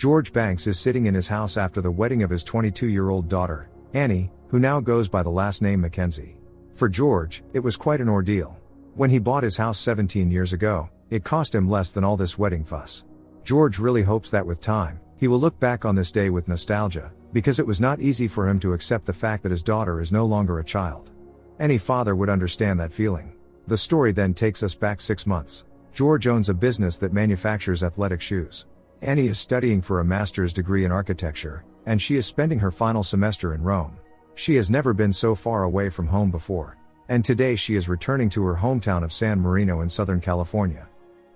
George Banks is sitting in his house after the wedding of his 22-year-old daughter, Annie, who now goes by the last name McKenzie. For George, it was quite an ordeal. When he bought his house 17 years ago, it cost him less than all this wedding fuss. George really hopes that with time, he will look back on this day with nostalgia, because it was not easy for him to accept the fact that his daughter is no longer a child. Any father would understand that feeling. The story then takes us back 6 months. George owns a business that manufactures athletic shoes. Annie is studying for a master's degree in architecture, and she is spending her final semester in Rome. She has never been so far away from home before. And today she is returning to her hometown of San Marino in Southern California.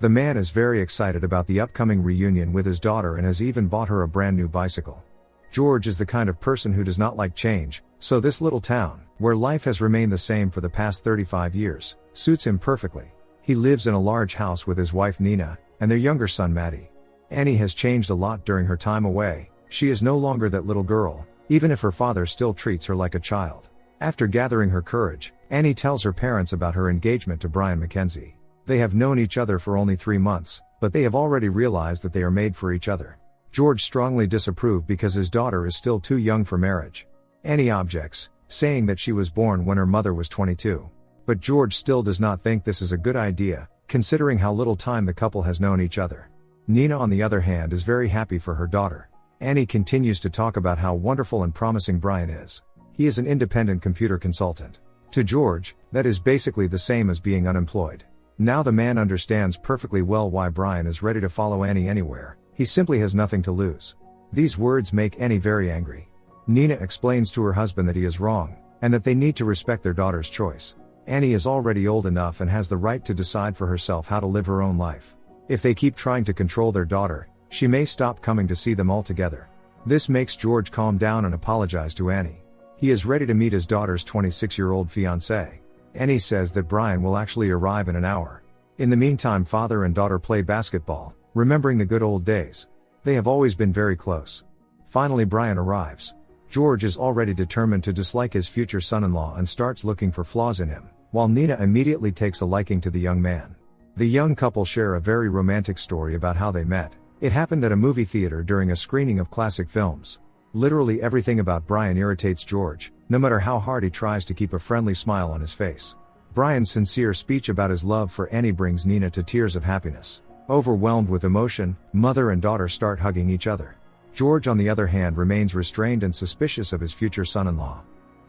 The man is very excited about the upcoming reunion with his daughter and has even bought her a brand new bicycle. George is the kind of person who does not like change, so this little town, where life has remained the same for the past 35 years, suits him perfectly. He lives in a large house with his wife Nina, and their younger son Maddie. Annie has changed a lot during her time away. She is no longer that little girl, even if her father still treats her like a child. After gathering her courage, Annie tells her parents about her engagement to Brian McKenzie. They have known each other for only 3 months, but they have already realized that they are made for each other. George strongly disapproved because his daughter is still too young for marriage. Annie objects, saying that she was born when her mother was 22. But George still does not think this is a good idea, considering how little time the couple has known each other. Nina, on the other hand, is very happy for her daughter. Annie continues to talk about how wonderful and promising Brian is. He is an independent computer consultant. To George, that is basically the same as being unemployed. Now the man understands perfectly well why Brian is ready to follow Annie anywhere. He simply has nothing to lose. These words make Annie very angry. Nina explains to her husband that he is wrong, and that they need to respect their daughter's choice. Annie is already old enough and has the right to decide for herself how to live her own life. If they keep trying to control their daughter, she may stop coming to see them altogether. This makes George calm down and apologize to Annie. He is ready to meet his daughter's 26-year-old fiancé. Annie says that Brian will actually arrive in an hour. In the meantime, father and daughter play basketball, remembering the good old days. They have always been very close. Finally, Brian arrives. George is already determined to dislike his future son-in-law and starts looking for flaws in him, while Nina immediately takes a liking to the young man. The young couple share a very romantic story about how they met. It happened at a movie theater during a screening of classic films. Literally everything about Brian irritates George, no matter how hard he tries to keep a friendly smile on his face. Brian's sincere speech about his love for Annie brings Nina to tears of happiness. Overwhelmed with emotion, mother and daughter start hugging each other. George, on the other hand, remains restrained and suspicious of his future son-in-law.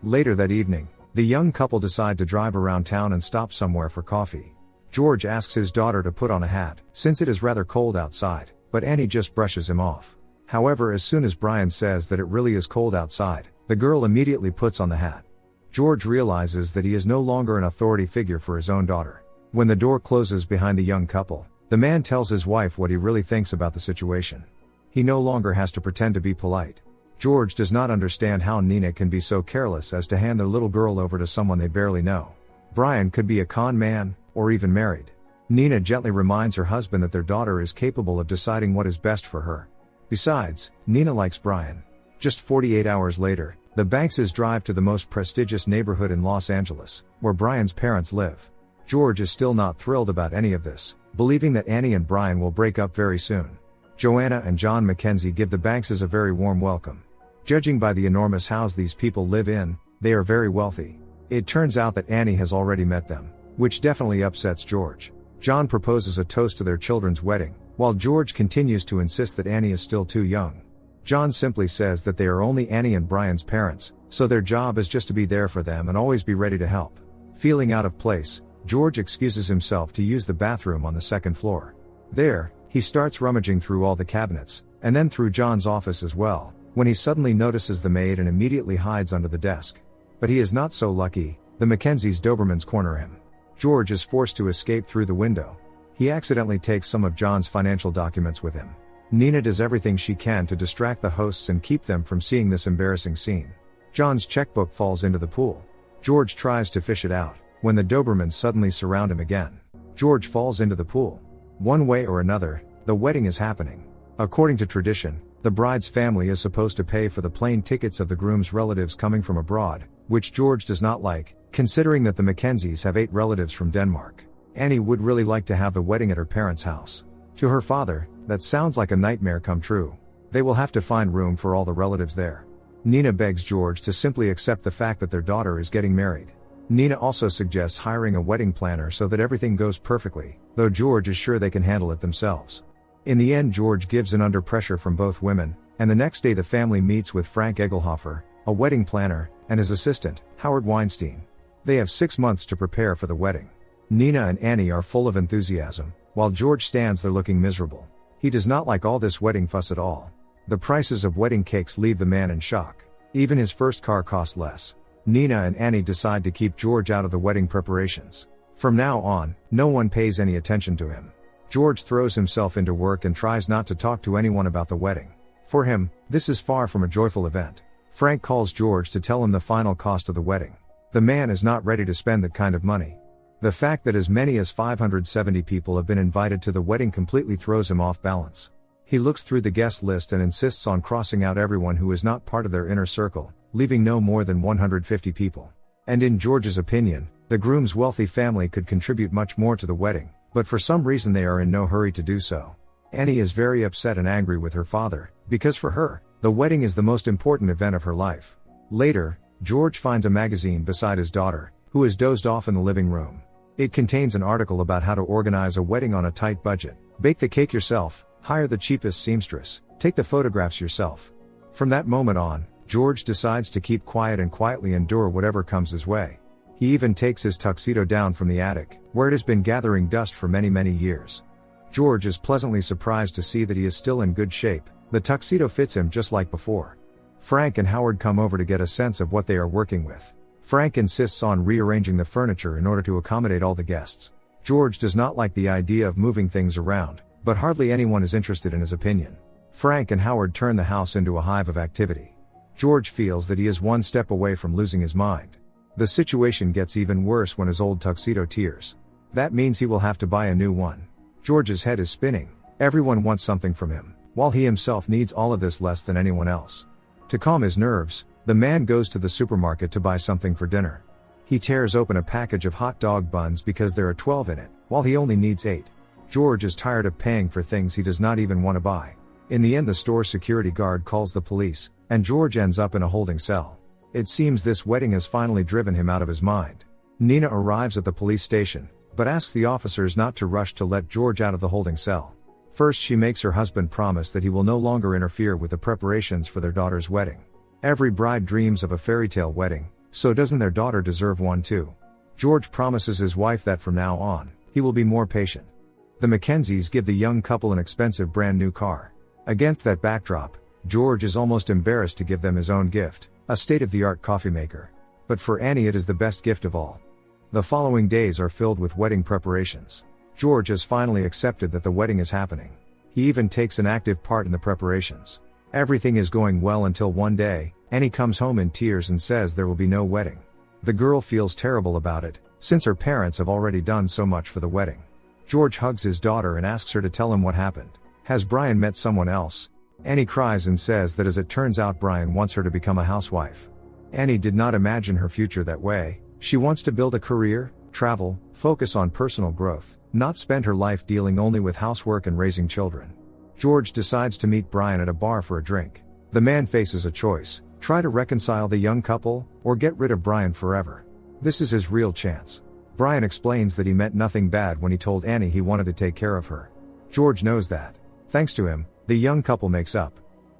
Later that evening, the young couple decide to drive around town and stop somewhere for coffee. George asks his daughter to put on a hat, since it is rather cold outside, but Annie just brushes him off. However, as soon as Brian says that it really is cold outside, the girl immediately puts on the hat. George realizes that he is no longer an authority figure for his own daughter. When the door closes behind the young couple, the man tells his wife what he really thinks about the situation. He no longer has to pretend to be polite. George does not understand how Nina can be so careless as to hand their little girl over to someone they barely know. Brian could be a con man, or even married. Nina gently reminds her husband that their daughter is capable of deciding what is best for her. Besides, Nina likes Brian. Just 48 hours later, the Bankses drive to the most prestigious neighborhood in Los Angeles, where Brian's parents live. George is still not thrilled about any of this, believing that Annie and Brian will break up very soon. Joanna and John McKenzie give the Bankses a very warm welcome. Judging by the enormous house these people live in, they are very wealthy. It turns out that Annie has already met them, which definitely upsets George. John proposes a toast to their children's wedding, while George continues to insist that Annie is still too young. John simply says that they are only Annie and Brian's parents, so their job is just to be there for them and always be ready to help. Feeling out of place, George excuses himself to use the bathroom on the second floor. There, he starts rummaging through all the cabinets, and then through John's office as well, when he suddenly notices the maid and immediately hides under the desk. But he is not so lucky. The Mackenzies' Dobermans corner him. George is forced to escape through the window. He accidentally takes some of John's financial documents with him. Nina does everything she can to distract the hosts and keep them from seeing this embarrassing scene. John's checkbook falls into the pool. George tries to fish it out, when the Dobermans suddenly surround him again. George falls into the pool. One way or another, the wedding is happening. According to tradition, the bride's family is supposed to pay for the plane tickets of the groom's relatives coming from abroad, which George does not like, considering that the Mackenzies have 8 relatives from Denmark. Annie would really like to have the wedding at her parents' house. To her father, that sounds like a nightmare come true. They will have to find room for all the relatives there. Nina begs George to simply accept the fact that their daughter is getting married. Nina also suggests hiring a wedding planner so that everything goes perfectly, though George is sure they can handle it themselves. In the end, George gives in under pressure from both women, and the next day the family meets with Frank Egelhofer, a wedding planner, and his assistant, Howard Weinstein. They have 6 months to prepare for the wedding. Nina and Annie are full of enthusiasm, while George stands there looking miserable. He does not like all this wedding fuss at all. The prices of wedding cakes leave the man in shock. Even his first car cost less. Nina and Annie decide to keep George out of the wedding preparations. From now on, no one pays any attention to him. George throws himself into work and tries not to talk to anyone about the wedding. For him, this is far from a joyful event. Frank calls George to tell him the final cost of the wedding. The man is not ready to spend that kind of money. The fact that as many as 570 people have been invited to the wedding completely throws him off balance. He looks through the guest list and insists on crossing out everyone who is not part of their inner circle, leaving no more than 150 people. And in George's opinion, the groom's wealthy family could contribute much more to the wedding, but for some reason they are in no hurry to do so. Annie is very upset and angry with her father, because for her, the wedding is the most important event of her life. Later, George finds a magazine beside his daughter, who has dozed off in the living room. It contains an article about how to organize a wedding on a tight budget, bake the cake yourself, hire the cheapest seamstress, take the photographs yourself. From that moment on, George decides to keep quiet and quietly endure whatever comes his way. He even takes his tuxedo down from the attic, where it has been gathering dust for many years. George is pleasantly surprised to see that he is still in good shape. The tuxedo fits him just like before. Frank and Howard come over to get a sense of what they are working with. Frank insists on rearranging the furniture in order to accommodate all the guests. George does not like the idea of moving things around, but hardly anyone is interested in his opinion. Frank and Howard turn the house into a hive of activity. George feels that he is one step away from losing his mind. The situation gets even worse when his old tuxedo tears. That means he will have to buy a new one. George's head is spinning. Everyone wants something from him, while he himself needs all of this less than anyone else. To calm his nerves, the man goes to the supermarket to buy something for dinner. He tears open a package of hot dog buns because there are 12 in it, while he only needs 8. George is tired of paying for things he does not even want to buy. In the end, the store security guard calls the police, and George ends up in a holding cell. It seems this wedding has finally driven him out of his mind. Nina arrives at the police station, but asks the officers not to rush to let George out of the holding cell. First, she makes her husband promise that he will no longer interfere with the preparations for their daughter's wedding. Every bride dreams of a fairy tale wedding, so doesn't their daughter deserve one too? George promises his wife that from now on, he will be more patient. The McKenzies give the young couple an expensive brand new car. Against that backdrop, George is almost embarrassed to give them his own gift, a state-of-the-art coffee maker. But for Annie it is the best gift of all. The following days are filled with wedding preparations. George has finally accepted that the wedding is happening. He even takes an active part in the preparations. Everything is going well until one day, Annie comes home in tears and says there will be no wedding. The girl feels terrible about it, since her parents have already done so much for the wedding. George hugs his daughter and asks her to tell him what happened. Has Brian met someone else? Annie cries and says that as it turns out Brian wants her to become a housewife. Annie did not imagine her future that way. She wants to build a career, travel, focus on personal growth, not spend her life dealing only with housework and raising children. George decides to meet Brian at a bar for a drink. The man faces a choice: try to reconcile the young couple, or get rid of Brian forever. This is his real chance. Brian explains that he meant nothing bad when he told Annie he wanted to take care of her. George knows that. Thanks to him, the young couple makes up.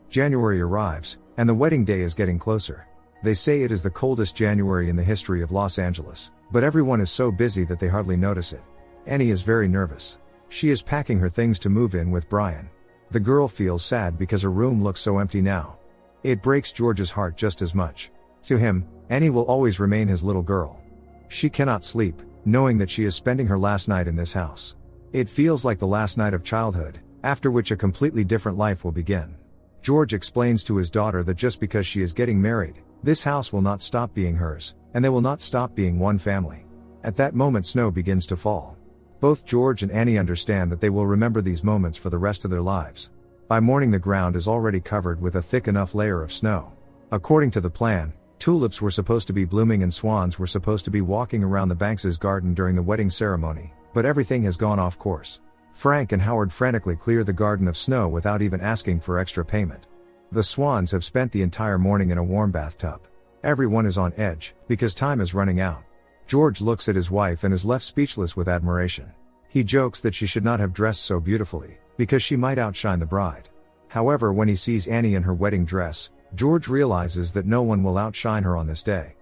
January arrives, and the wedding day is getting closer. They say it is the coldest January in the history of Los Angeles, but everyone is so busy that they hardly notice it. Annie is very nervous. She is packing her things to move in with Brian. The girl feels sad because her room looks so empty now. It breaks George's heart just as much. To him, Annie will always remain his little girl. She cannot sleep, knowing that she is spending her last night in this house. It feels like the last night of childhood, after which a completely different life will begin. George explains to his daughter that just because she is getting married, this house will not stop being hers, and they will not stop being one family. At that moment, snow begins to fall. Both George and Annie understand that they will remember these moments for the rest of their lives. By morning, the ground is already covered with a thick enough layer of snow. According to the plan, tulips were supposed to be blooming and swans were supposed to be walking around the Banks' garden during the wedding ceremony, but everything has gone off course. Frank and Howard frantically clear the garden of snow without even asking for extra payment. The Swans have spent the entire morning in a warm bathtub. Everyone is on edge, because time is running out. George looks at his wife and is left speechless with admiration. He jokes that she should not have dressed so beautifully, because she might outshine the bride. However, when he sees Annie in her wedding dress, George realizes that no one will outshine her on this day.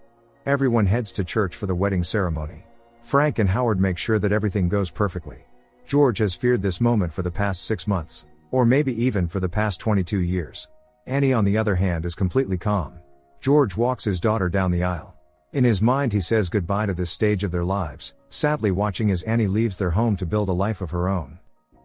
Everyone heads to church for the wedding ceremony. Frank and Howard make sure that everything goes perfectly. George has feared this moment for the past 6 months, or maybe even for the past 22 years. Annie, on the other hand, is completely calm. George walks his daughter down the aisle. In his mind, he says goodbye to this stage of their lives, sadly watching as Annie leaves their home to build a life of her own.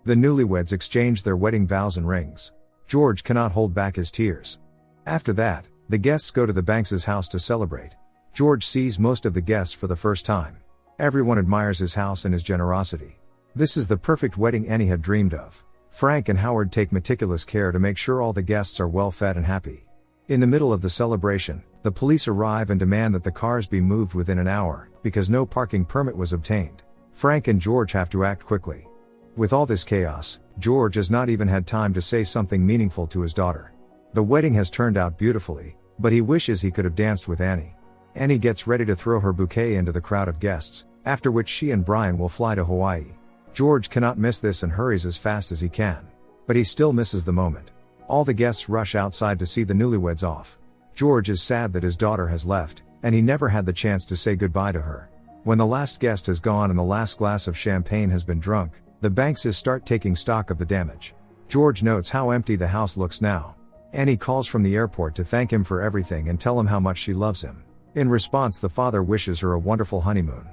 The newlyweds exchange their wedding vows and rings. George cannot hold back his tears. After that, the guests go to the Banks' house to celebrate. George sees most of the guests for the first time. Everyone admires his house and his generosity. This is the perfect wedding Annie had dreamed of. Frank and Howard take meticulous care to make sure all the guests are well fed and happy. In the middle of the celebration, the police arrive and demand that the cars be moved within an hour, because no parking permit was obtained. Frank and George have to act quickly. With all this chaos, George has not even had time to say something meaningful to his daughter. The wedding has turned out beautifully, but he wishes he could have danced with Annie. Annie gets ready to throw her bouquet into the crowd of guests, after which she and Brian will fly to Hawaii. George cannot miss this and hurries as fast as he can. But he still misses the moment. All the guests rush outside to see the newlyweds off. George is sad that his daughter has left, and he never had the chance to say goodbye to her. When the last guest has gone and the last glass of champagne has been drunk, the Bankses start taking stock of the damage. George notes how empty the house looks now. Annie calls from the airport to thank him for everything and tell him how much she loves him. In response, the father wishes her a wonderful honeymoon.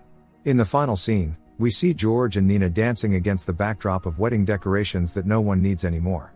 In the final scene, we see George and Nina dancing against the backdrop of wedding decorations that no one needs anymore.